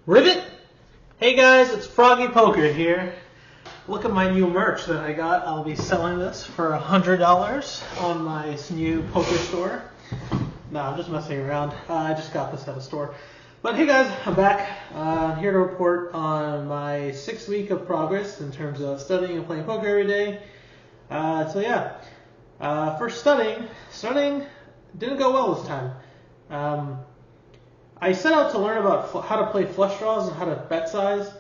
Ribbit? Hey guys, it's Froggy Poker here. Look at my new merch that I got. I'll be selling this for $100 on my new poker store. No, I'm just messing around. I just got this at a store. But hey guys, I'm back. Here to report on my 6th week of progress in terms of studying and playing poker every day. First studying didn't go well this time. I set out to learn about how to play flush draws and how to bet size,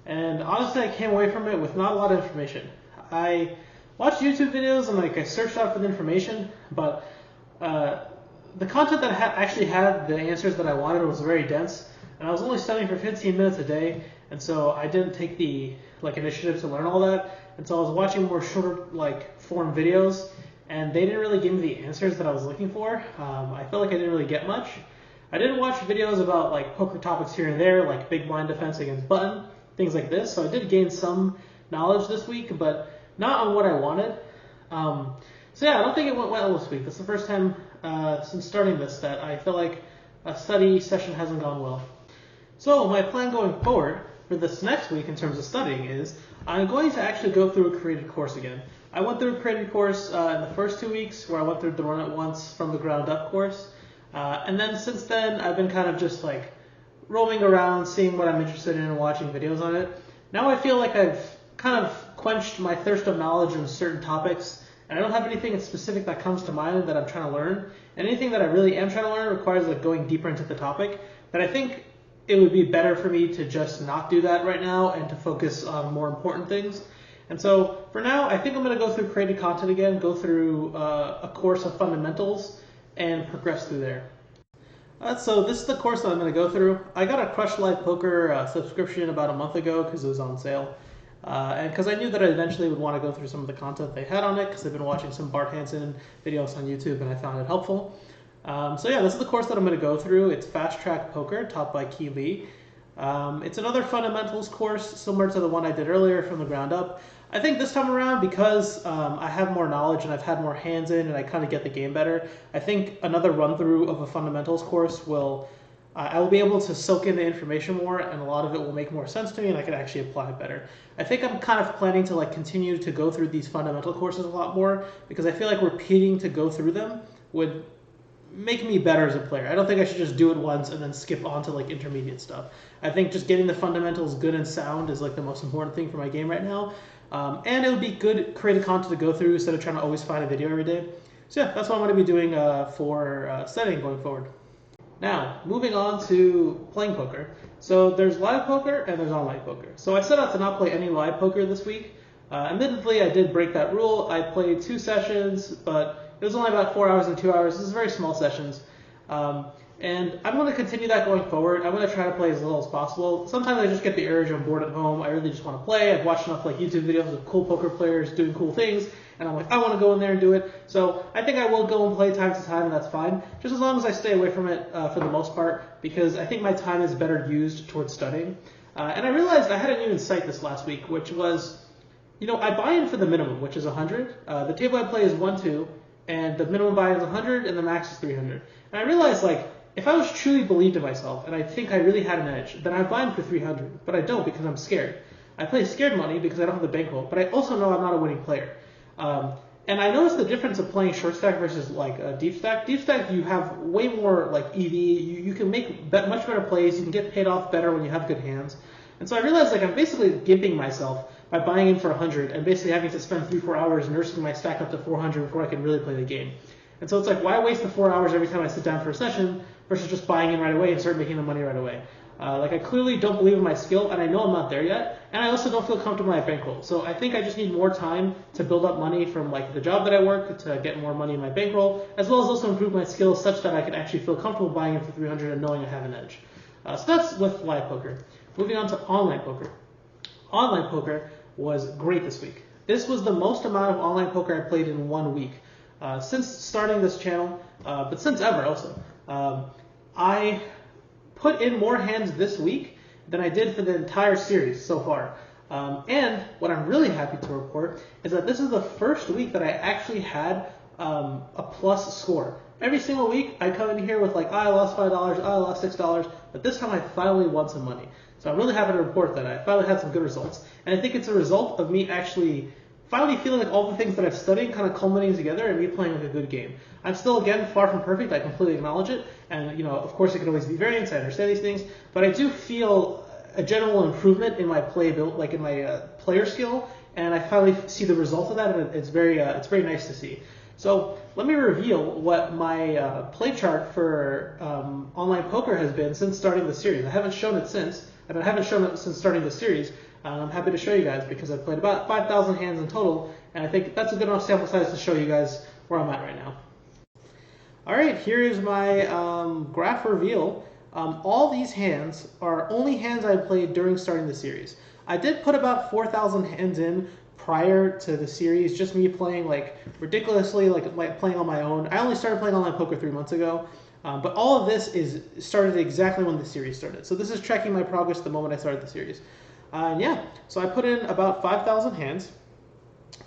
and honestly I came away from it with not a lot of information. I watched YouTube videos and I searched out for the information, but the content that actually had the answers that I wanted was very dense, and I was only studying for 15 minutes a day, and so I didn't take the initiative to learn all that, and so I was watching more shorter form videos, and they didn't really give me the answers that I was looking for. I felt like I didn't really get much. I did watch videos about poker topics here and there, like big blind defense against button, things like this. So I did gain some knowledge this week, but not on what I wanted. I don't think it went well this week. This is the first time since starting this that I feel like a study session hasn't gone well. So my plan going forward for this next week in terms of studying is I'm going to actually go through a created course again. I went through a created course in the first 2 weeks where I went through the Run It Once from the ground up course. And then since then, I've been kind of just roaming around, seeing what I'm interested in and watching videos on it. Now I feel like I've kind of quenched my thirst of knowledge on certain topics, and I don't have anything specific that comes to mind that I'm trying to learn. And anything that I really am trying to learn requires going deeper into the topic. But I think it would be better for me to just not do that right now and to focus on more important things. And so for now, I think I'm going to go through created content again, go through a course of fundamentals, and progress through there. So this is the course that I'm going to go through. I got a Crush Live Poker subscription about a month ago because it was on sale. And because I knew that I eventually would want to go through some of the content they had on it, because I've been watching some Bart Hansen videos on YouTube and I found it helpful. This is the course that I'm going to go through. It's Fast Track Poker, taught by Key Lee. It's another fundamentals course similar to the one I did earlier from the ground up. I think this time around, because I have more knowledge and I've had more hands in and I kind of get the game better, I think another run through of a fundamentals course I will be able to soak in the information more, and a lot of it will make more sense to me and I can actually apply it better. I think I'm kind of planning to continue to go through these fundamental courses a lot more, because I feel like repeating to go through them would make me better as a player. I don't think I should just do it once and then skip on to intermediate stuff. I think just getting the fundamentals good and sound is the most important thing for my game right now. And it would be good creative content to go through instead of trying to always find a video every day. So yeah, that's what I'm going to be doing for studying going forward. Now, moving on to playing poker. So there's live poker and there's online poker. So I set out to not play any live poker this week. Admittedly, I did break that rule. I played 2 sessions, but it was only about 4 hours and 2 hours. This is very small sessions. And I'm going to continue that going forward. I'm going to try to play as little as possible. Sometimes I just get the urge, I'm bored at home, I really just want to play. I've watched enough YouTube videos of cool poker players doing cool things, and I'm like, I want to go in there and do it. So I think I will go and play time to time, and that's fine. Just as long as I stay away from it for the most part, because I think my time is better used towards studying. And I realized I had a new insight this last week, which was, I buy in for the minimum, which is 100. The table I play is 1-2, and the minimum buy-in is 100, and the max is 300. And I realized, if I was truly believed in myself and I think I really had an edge, then I'd buy in for 300, but I don't because I'm scared. I play scared money because I don't have the bankroll, but I also know I'm not a winning player. And I noticed the difference of playing short stack versus a deep stack. Deep stack, you have way more EV. You can make much better plays. You can get paid off better when you have good hands. And so I realized I'm basically gimping myself by buying in for 100 and basically having to spend 3-4 hours nursing my stack up to 400 before I can really play the game. And so it's why waste the 4 hours every time I sit down for a session versus just buying in right away and start making the money right away. I clearly don't believe in my skill, and I know I'm not there yet, and I also don't feel comfortable in my bankroll. So I think I just need more time to build up money from the job that I work to get more money in my bankroll, as well as also improve my skills such that I can actually feel comfortable buying in for 300 and knowing I have an edge. So that's with live poker. Moving on to online poker. Online poker was great this week. This was the most amount of online poker I played in 1 week. Since starting this channel, but since ever also. I put in more hands this week than I did for the entire series so far. And what I'm really happy to report is that this is the first week that I actually had a plus score. Every single week I come in here with I lost $5, I lost $6, but this time I finally won some money. So I'm really happy to report that I finally had some good results. And I think it's a result of me actually finally feeling like all the things that I've studied kind of culminating together and me playing like a good game. I'm still, again, far from perfect. I completely acknowledge it. And, of course, it can always be variance. I understand these things. But I do feel a general improvement in my playability, like in my player skill. And I finally see the result of that, and it's very nice to see. So let me reveal what my play chart for online poker has been since starting the series. I haven't shown it since, and I haven't shown it since starting the series. I'm happy to show you guys because I've played about 5,000 hands in total, and I think that's a good enough sample size to show you guys where I'm at right now. All right, here is my graph reveal. All these hands are only hands I played during starting the series. I did put about 4,000 hands in prior to the series, just me playing like ridiculously, like playing on my own. I only started playing online poker 3 months ago, but all of this started exactly when the series started. So this is tracking my progress the moment I started the series. And yeah, so I put in about 5,000 hands,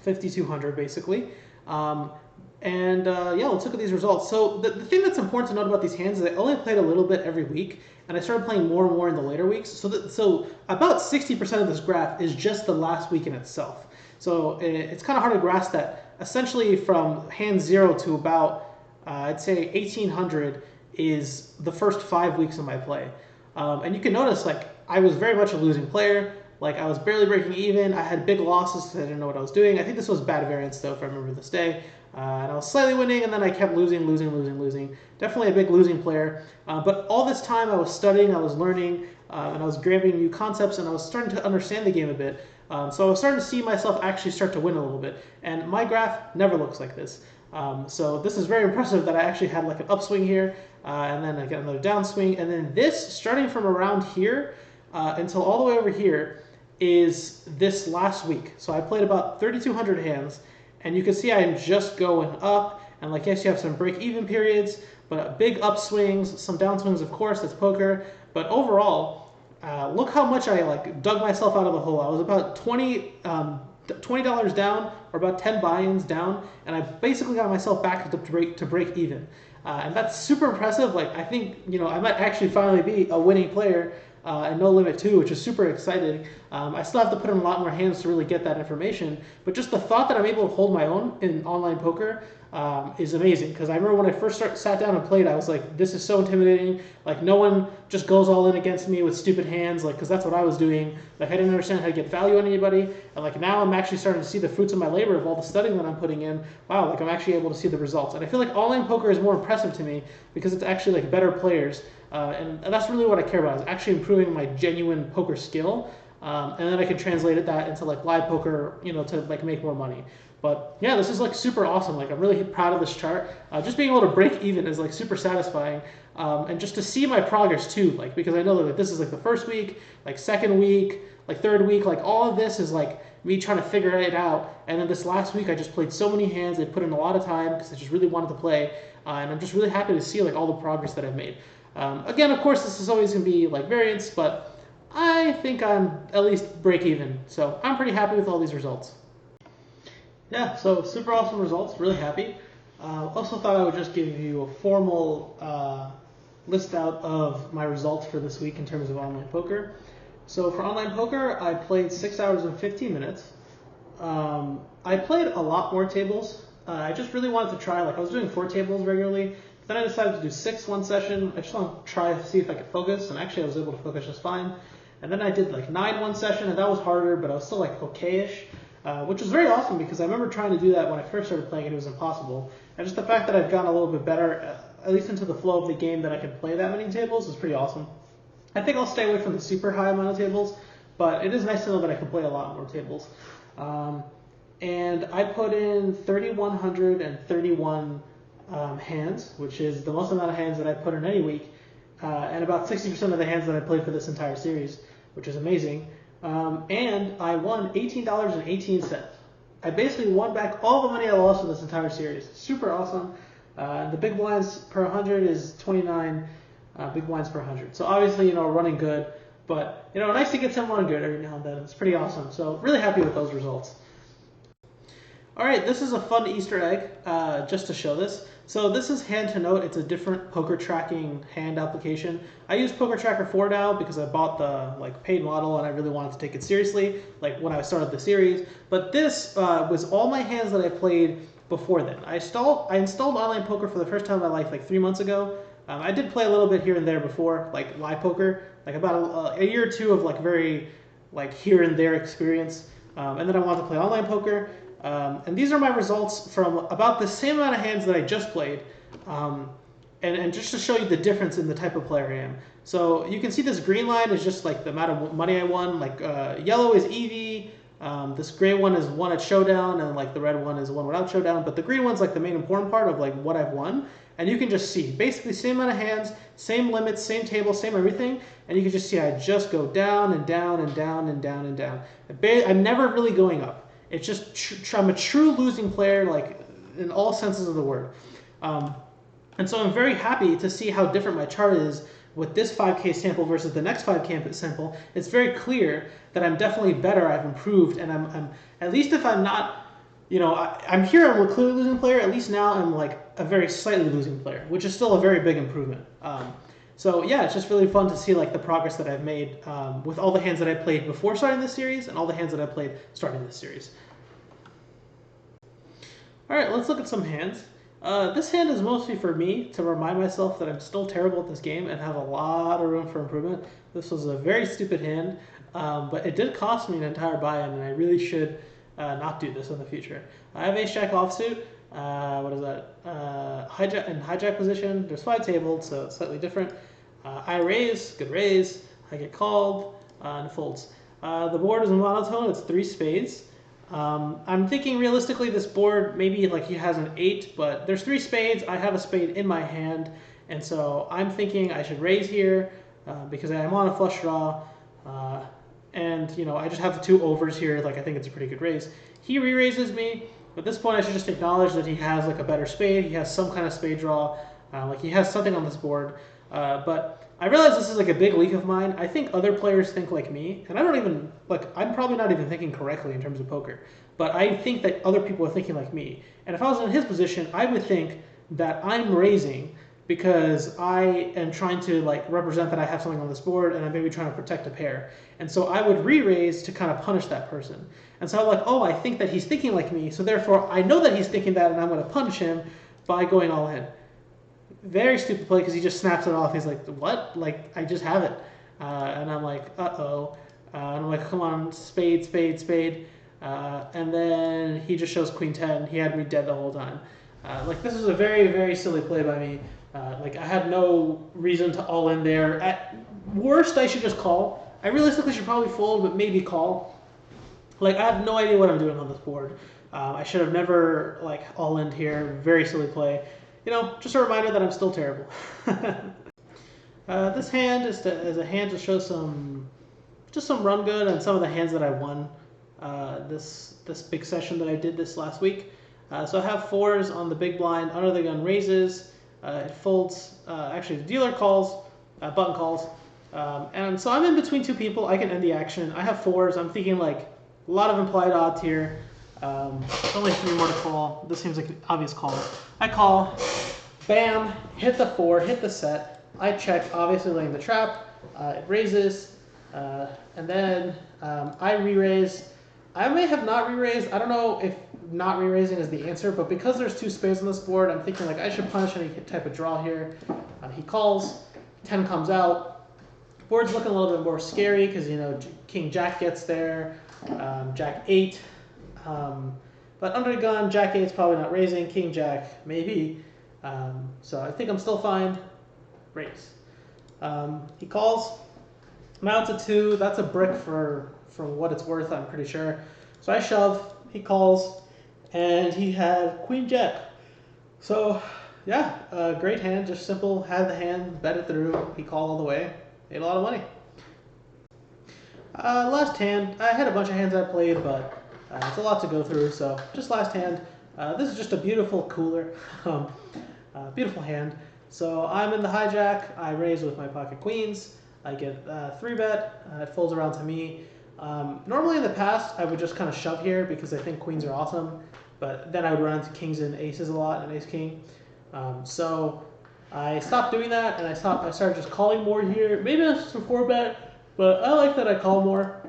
5,200 basically. Yeah, let's look at these results. So the thing that's important to note about these hands is I only played a little bit every week, and I started playing more and more in the later weeks. So about 60% of this graph is just the last week in itself. So it's kind of hard to grasp that essentially from hand 0 to about, I'd say 1,800 is the first 5 weeks of my play. And you can notice, like, I was very much a losing player. Like, I was barely breaking even. I had big losses because I didn't know what I was doing. I think this was bad variance, though, if I remember this day. And I was slightly winning, and then I kept losing. Definitely a big losing player. But all this time I was studying, I was learning, and I was grabbing new concepts, and I was starting to understand the game a bit. So I was starting to see myself actually start to win a little bit. And my graph never looks like this. So this is very impressive that I actually had like an upswing here, and then I get another downswing. And then this, starting from around here until all the way over here, is this last week. So I played about 3,200 hands. And you can see I'm just going up, and like yes, you have some break-even periods, but big upswings, some downswings, of course, that's poker. But overall, look how much I like dug myself out of the hole. I was about $20 down, or about 10 buy-ins down, and I basically got myself back to break even. And that's super impressive. Like, I think, I might actually finally be a winning player in No Limit 2, which is super exciting. I still have to put in a lot more hands to really get that information, but just the thought that I'm able to hold my own in online poker is amazing. Because I remember when I first sat down and played, I was like, this is so intimidating. Like, no one just goes all in against me with stupid hands, like, because that's what I was doing. Like, I didn't understand how to get value on anybody. And like, now I'm actually starting to see the fruits of my labor of all the studying that I'm putting in. Wow, like, I'm actually able to see the results. And I feel like online poker is more impressive to me because it's actually like better players. And that's really what I care about, is actually improving my genuine poker skill. And then I can translate that into like live poker, to like make more money. But yeah, this is like super awesome. Like, I'm really proud of this chart. Just being able to break even is like super satisfying. And just to see my progress too, like, because I know that like, this is like the first week, like second week, like third week, like all of this is like me trying to figure it out. And then this last week, I just played so many hands. I put in a lot of time because I just really wanted to play. And I'm just really happy to see like all the progress that I've made. Again, of course, this is always going to be like variance, but I think I'm at least break even. So I'm pretty happy with all these results. Yeah, so super awesome results. Really happy. Also thought I would just give you a formal list out of my results for this week in terms of online poker. So for online poker, I played 6 hours and 15 minutes. I played a lot more tables. I just really wanted to try, like I was doing 4 tables regularly. Then I decided to do 6 one session. I just want to try to see if I could focus, and actually I was able to focus just fine. And then I did like 9 one session, and that was harder, but I was still like okay-ish, which was very awesome because I remember trying to do that when I first started playing it was impossible. And just the fact that I've gotten a little bit better, at least into the flow of the game, that I can play that many tables is pretty awesome. I think I'll stay away from the super high amount of tables, but it is nice to know that I can play a lot more tables. And I put in 3,131 hands, which is the most amount of hands that I put in any week, and about 60% of the hands that I played for this entire series, which is amazing. And I won $18.18. I basically won back all the money I lost for this entire series. Super awesome. The big blinds per 100 is 29 big blinds per 100. So obviously, running good, but nice to get some run good every now and then. It's pretty awesome. So really happy with those results. All right, this is a fun Easter egg just to show this. So this is Hand to Note. It's a different poker tracking hand application. I use Poker Tracker 4 now because I bought the paid model and I really wanted to take it seriously, like when I started the series. But this was all my hands that I played before then. I installed online poker for the first time in my life like 3 months ago. I did play a little bit here and there before, like live poker, like about a year or two of very here and there experience. And then I wanted to play online poker. And these are my results from about the same amount of hands that I just played. And just to show you the difference in the type of player I am. So you can see this green line is just like the amount of money I won. Yellow is EV. This gray one is won at showdown, and the red one is won without showdown. But the green one's the main important part of what I've won. And you can just see basically same amount of hands, same limits, same table, same everything. And you can just see I just go down and down and down and down and down. I'm never really going up. It's just I'm a true losing player, in all senses of the word. And so I'm very happy to see how different my chart is with this 5K sample versus the next 5K sample. It's very clear that I'm definitely better. I've improved, and I'm at least if I'm not, I'm here. I'm a clearly losing player. At least now I'm a very slightly losing player, which is still a very big improvement. So yeah, it's just really fun to see the progress that I've made with all the hands that I played before starting this series and all the hands that I played starting this series. All right, let's look at some hands. This hand is mostly for me to remind myself that I'm still terrible at this game and have a lot of room for improvement. This was a very stupid hand, but it did cost me an entire buy-in, and I really should not do this in the future. I have ace-jack offsuit. What is that? Hijack position. There's 5 tabled, so it's slightly different. I raise, good raise. I get called, and it folds. The board is monotone. It's 3 spades. I'm thinking realistically this board maybe he has an 8, but there's 3 spades. I have a spade in my hand, and so I'm thinking I should raise here because I am on a flush draw, and I just have the 2 overs here. I think it's a pretty good raise. He re-raises me. At this point I should just acknowledge that he has a better spade. He has some kind of spade draw. He has something on this board, but I realize this is a big leak of mine. I think other players think like me, and I don't even, I'm probably not even thinking correctly in terms of poker, but I think that other people are thinking like me. And if I was in his position, I would think that I'm raising because I am trying to represent that I have something on this board and I'm maybe trying to protect a pair. And so I would re-raise to kind of punish that person. And so I'm oh, I think that he's thinking like me, so therefore I know that he's thinking that and I'm going to punish him by going all in. Very stupid play because he just snaps it off. He's what? I just have it. And I'm uh-oh. And I'm come on, spade, spade, spade. And then he just shows queen 10. He had me dead the whole time. This was a very, very silly play by me. I had no reason to all in there. At worst, I should just call. I realistically should probably fold, but maybe call. I have no idea what I'm doing on this board. I should have never all in here. Very silly play. Just a reminder that I'm still terrible. This hand is a hand to show some run good on some of the hands that I won this big session that I did this last week. So I have 4s on the big blind, under the gun raises, it folds, actually the dealer calls, button calls, and so I'm in between 2 people. I can end the action. I have 4s. I'm thinking a lot of implied odds here. Only 3 more to call. This seems like an obvious call. I call, bam, hit the 4, hit the set. I check, obviously laying the trap. It raises, and then I re-raise. I may have not re-raised. I don't know if not re-raising is the answer, but because there's 2 spades on this board, I'm thinking I should punish any type of draw here. He calls, 10 comes out. Board's looking a little bit more scary because King Jack gets there, Jack 8. But under the gun, Jack 8 is probably not raising, King Jack maybe. So I think I'm still fine. Raise. He calls. Mounts a 2. That's a brick for what it's worth, I'm pretty sure. So I shove. He calls, and he had Queen Jack. So yeah, great hand. Just simple. Had the hand, bet it through. He called all the way. Made a lot of money. Last hand. I had a bunch of hands I played, but it's a lot to go through, so just last hand. This is just a beautiful cooler. Beautiful hand. So I'm in the hijack. I raise with my pocket queens. I get 3-bet. It folds around to me. Normally in the past, I would just kind of shove here because I think queens are awesome. But then I would run into kings and aces a lot and ace-king. So I stopped doing that, and I started just calling more here. Maybe that's just a format, but I like that I call more.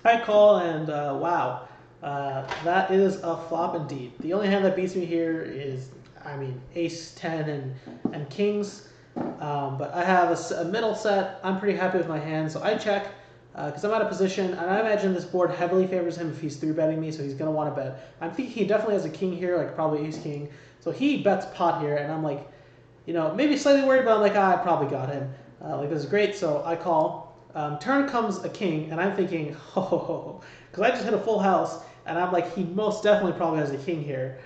I call, and wow, that is a flop indeed. The only hand that beats me here is, I mean, ace 10 and kings. But I have a middle set. I'm pretty happy with my hand, so I check because I'm out of position, and I imagine this board heavily favors him if he's 3-betting me, so he's going to want to bet. I'm thinking he definitely has a king here, like probably ace king. So he bets pot here, and I'm like, maybe slightly worried, but I'm like, I probably got him. Like, this is great, so I call. Turn comes a king, and I'm thinking, oh, because I just hit a full house, and I'm like, he most definitely probably has a king here.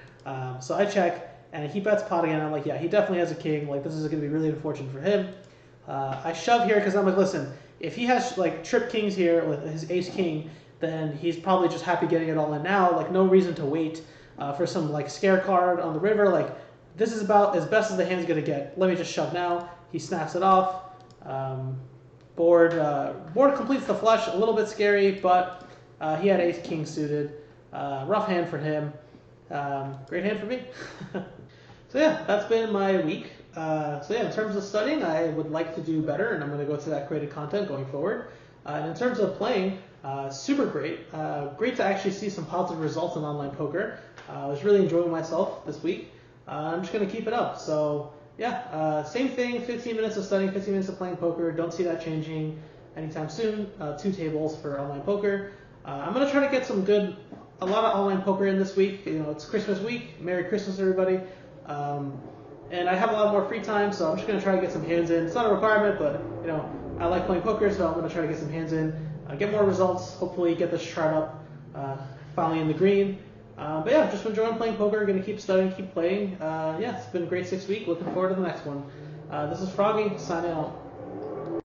So I check, and he bets pot again. I'm like, yeah, he definitely has a king. Like, this is going to be really unfortunate for him. I shove here because I'm like, listen, if he has like trip kings here with his ace king, then he's probably just happy getting it all in now. Like, no reason to wait for some like scare card on the river. Like, this is about as best as the hand's going to get. Let me just shove now. He snaps it off. Board completes the flush. A little bit scary, but he had ace king suited. Rough hand for him. Great hand for me. So yeah, that's been my week. So yeah, in terms of studying, I would like to do better, and I'm going to go to that created content going forward. And in terms of playing, super great. Great to actually see some positive results in online poker. I was really enjoying myself this week. I'm just going to keep it up. So yeah, same thing, 15 minutes of studying, 15 minutes of playing poker. Don't see that changing anytime soon. 2 tables for online poker. I'm going to try to get a lot of online poker in this week. It's Christmas week. Merry Christmas, everybody. And I have a lot more free time, so I'm just going to try to get some hands in. It's not a requirement, but I like playing poker, so I'm going to try to get some hands in, get more results, hopefully get this chart up, finally in the green. But yeah, just enjoying playing poker, going to keep studying, keep playing. Yeah, it's been a great 6 weeks. Looking forward to the next one. This is Froggy, signing out.